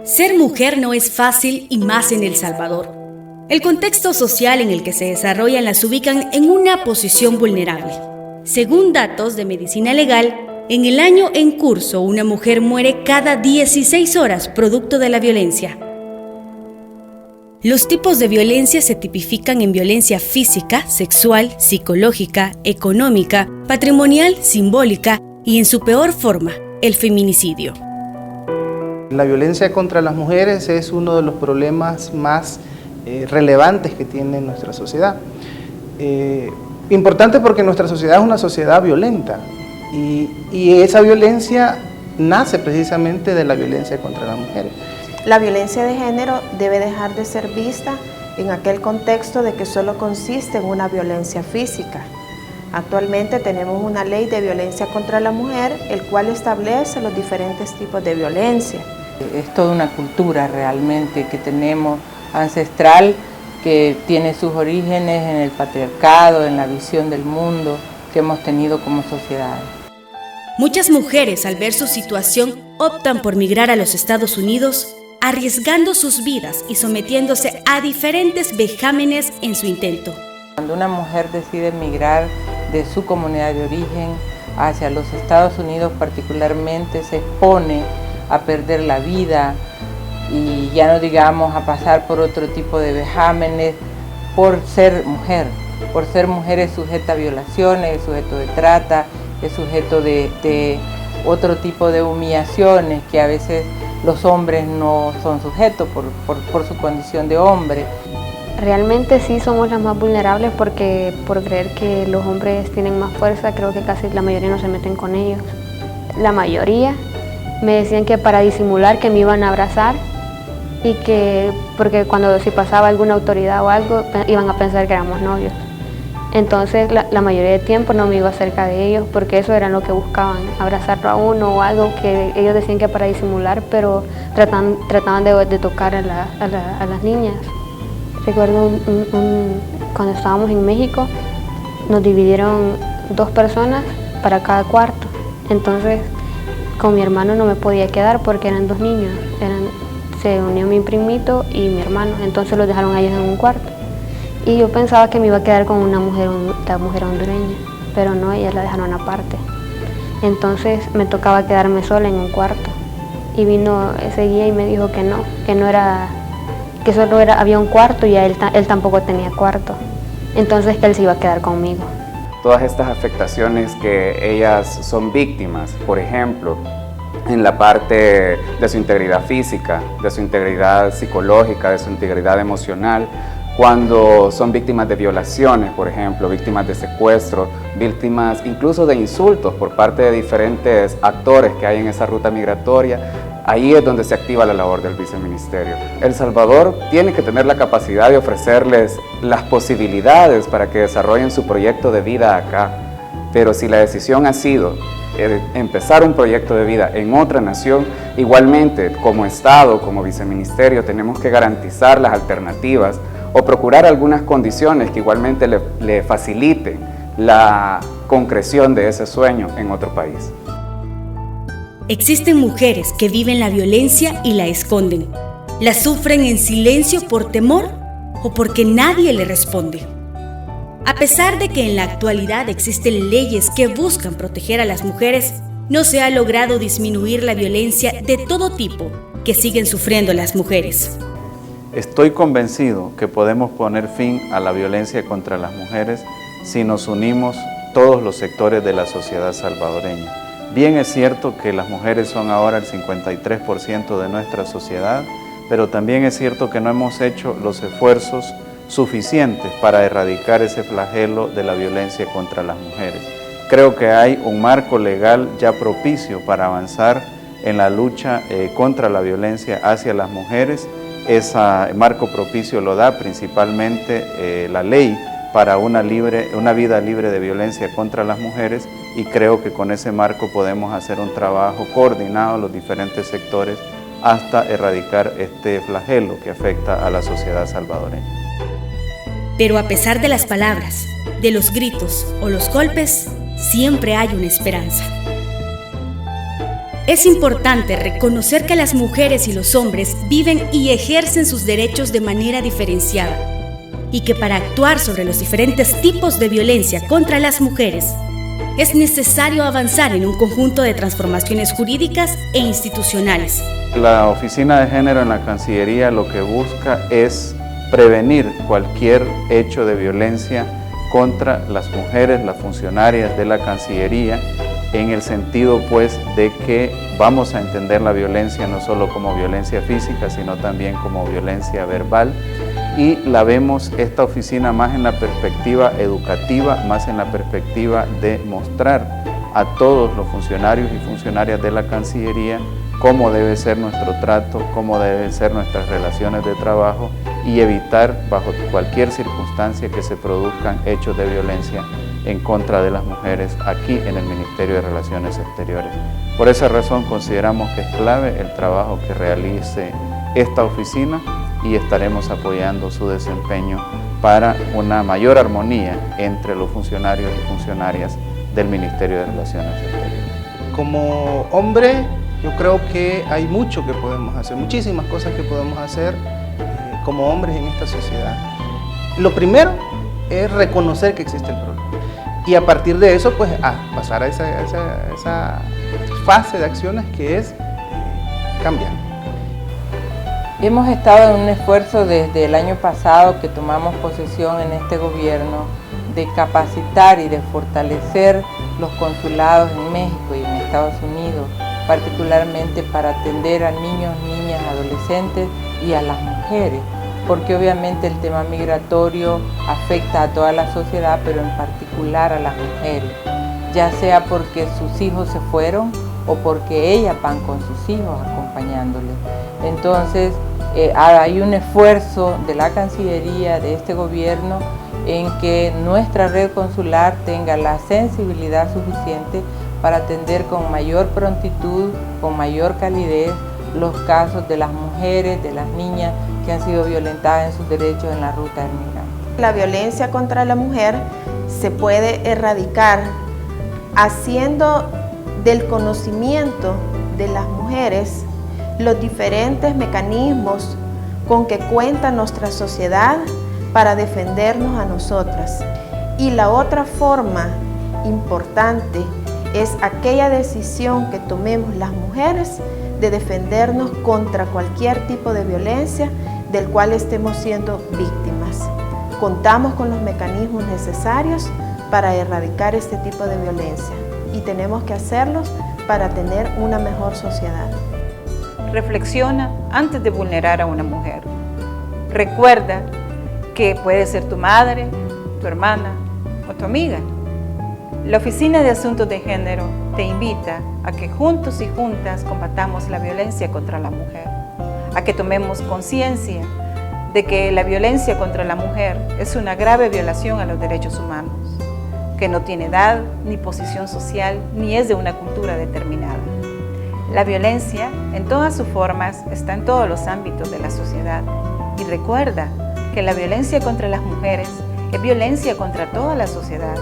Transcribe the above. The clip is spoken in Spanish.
Ser mujer no es fácil y más en El Salvador. El contexto social en el que se desarrollan las ubican en una posición vulnerable. Según datos de Medicina Legal, en el año en curso una mujer muere cada 16 horas producto de la violencia. Los tipos de violencia se tipifican en violencia física, sexual, psicológica, económica, patrimonial, simbólica y en su peor forma, el feminicidio. La violencia contra las mujeres es uno de los problemas más relevantes que tiene nuestra sociedad. Importante porque nuestra sociedad es una sociedad violenta y esa violencia nace precisamente de la violencia contra las mujeres. La violencia de género debe dejar de ser vista en aquel contexto de que solo consiste en una violencia física. Actualmente tenemos una ley de violencia contra la mujer, el cual establece los diferentes tipos de violencia. Es toda una cultura realmente que tenemos ancestral, que tiene sus orígenes en el patriarcado, en la visión del mundo que hemos tenido como sociedad. Muchas mujeres, al ver su situación, optan por migrar a los Estados Unidos, arriesgando sus vidas y sometiéndose a diferentes vejámenes en su intento. Cuando una mujer decide migrar de su comunidad de origen hacia los Estados Unidos particularmente, se expone a perder la vida y ya no digamos a pasar por otro tipo de vejámenes por ser mujer. Por ser mujer es sujeta a violaciones, es sujeto de trata, es sujeto de otro tipo de humillaciones que a veces los hombres no son sujetos por su condición de hombre. Realmente sí somos las más vulnerables porque por creer que los hombres tienen más fuerza, creo que casi la mayoría no se meten con ellos. La mayoría me decían que para disimular que me iban a abrazar y que porque si pasaba alguna autoridad o algo iban a pensar que éramos novios. Entonces la mayoría del tiempo no me iba cerca de ellos porque eso era lo que buscaban, abrazarlo a uno o algo que ellos decían que para disimular, pero trataban de tocar a las niñas. Recuerdo cuando estábamos en México, nos dividieron 2 personas para cada cuarto. Entonces, con mi hermano no me podía quedar porque eran 2 niños. Se unió mi primito y mi hermano, entonces los dejaron a ellos en un cuarto. Y yo pensaba que me iba a quedar con la mujer hondureña, pero no, ellas la dejaron aparte. Entonces me tocaba quedarme sola en un cuarto. Y vino ese guía y me dijo que no era, que solo había un cuarto y él tampoco tenía cuarto. Entonces que él se iba a quedar conmigo. Todas estas afectaciones que ellas son víctimas, por ejemplo, en la parte de su integridad física, de su integridad psicológica, de su integridad emocional, cuando son víctimas de violaciones, por ejemplo, víctimas de secuestro, víctimas incluso de insultos por parte de diferentes actores que hay en esa ruta migratoria, ahí es donde se activa la labor del viceministerio. El Salvador tiene que tener la capacidad de ofrecerles las posibilidades para que desarrollen su proyecto de vida acá, pero si la decisión ha sido empezar un proyecto de vida en otra nación, igualmente como Estado, como viceministerio, tenemos que garantizar las alternativas o procurar algunas condiciones que igualmente le faciliten la concreción de ese sueño en otro país. Existen mujeres que viven la violencia y la esconden. La sufren en silencio por temor o porque nadie le responde. A pesar de que en la actualidad existen leyes que buscan proteger a las mujeres, no se ha logrado disminuir la violencia de todo tipo que siguen sufriendo las mujeres. Estoy convencido que podemos poner fin a la violencia contra las mujeres si nos unimos todos los sectores de la sociedad salvadoreña. Bien es cierto que las mujeres son ahora el 53% de nuestra sociedad, pero también es cierto que no hemos hecho los esfuerzos suficientes para erradicar ese flagelo de la violencia contra las mujeres. Creo que hay un marco legal ya propicio para avanzar en la lucha contra la violencia hacia las mujeres. Ese marco propicio lo da principalmente la ley para una vida libre de violencia contra las mujeres, y creo que con ese marco podemos hacer un trabajo coordinado en los diferentes sectores hasta erradicar este flagelo que afecta a la sociedad salvadoreña. Pero a pesar de las palabras, de los gritos o los golpes, siempre hay una esperanza. Es importante reconocer que las mujeres y los hombres viven y ejercen sus derechos de manera diferenciada y que para actuar sobre los diferentes tipos de violencia contra las mujeres es necesario avanzar en un conjunto de transformaciones jurídicas e institucionales. La Oficina de Género en la Cancillería lo que busca es prevenir cualquier hecho de violencia contra las mujeres, las funcionarias de la Cancillería, en el sentido pues de que vamos a entender la violencia no solo como violencia física, sino también como violencia verbal, y la vemos esta oficina más en la perspectiva educativa, más en la perspectiva de mostrar a todos los funcionarios y funcionarias de la Cancillería cómo debe ser nuestro trato, cómo deben ser nuestras relaciones de trabajo y evitar bajo cualquier circunstancia que se produzcan hechos de violencia en contra de las mujeres aquí en el Ministerio de Relaciones Exteriores. Por esa razón consideramos que es clave el trabajo que realice esta oficina y estaremos apoyando su desempeño para una mayor armonía entre los funcionarios y funcionarias del Ministerio de Relaciones Exteriores. Como hombre, yo creo que hay mucho que podemos hacer, muchísimas cosas que podemos hacer como hombres en esta sociedad. Lo primero es reconocer que existe el problema y a partir de eso pues pasar a esa fase de acciones que es cambiar. Hemos estado en un esfuerzo desde el año pasado que tomamos posesión en este gobierno de capacitar y de fortalecer los consulados en México y en Estados Unidos, particularmente para atender a niños, niñas, adolescentes y a las mujeres, porque obviamente el tema migratorio afecta a toda la sociedad, pero en particular a las mujeres, ya sea porque sus hijos se fueron o porque ellas van con sus hijos acompañándoles. Entonces hay un esfuerzo de la Cancillería, de este gobierno, en que nuestra red consular tenga la sensibilidad suficiente para atender con mayor prontitud, con mayor calidez, los casos de las mujeres, de las niñas que han sido violentadas en sus derechos en la ruta del migrante. La violencia contra la mujer se puede erradicar haciendo del conocimiento de las mujeres los diferentes mecanismos con que cuenta nuestra sociedad para defendernos a nosotras. Y la otra forma importante es aquella decisión que tomemos las mujeres de defendernos contra cualquier tipo de violencia del cual estemos siendo víctimas. Contamos con los mecanismos necesarios para erradicar este tipo de violencia y tenemos que hacerlos para tener una mejor sociedad. Reflexiona antes de vulnerar a una mujer. Recuerda que puede ser tu madre, tu hermana o tu amiga. La Oficina de Asuntos de Género te invita a que juntos y juntas combatamos la violencia contra la mujer, a que tomemos conciencia de que la violencia contra la mujer es una grave violación a los derechos humanos, que no tiene edad ni posición social ni es de una cultura determinada. La violencia, en todas sus formas, está en todos los ámbitos de la sociedad. Y recuerda que la violencia contra las mujeres es violencia contra toda la sociedad.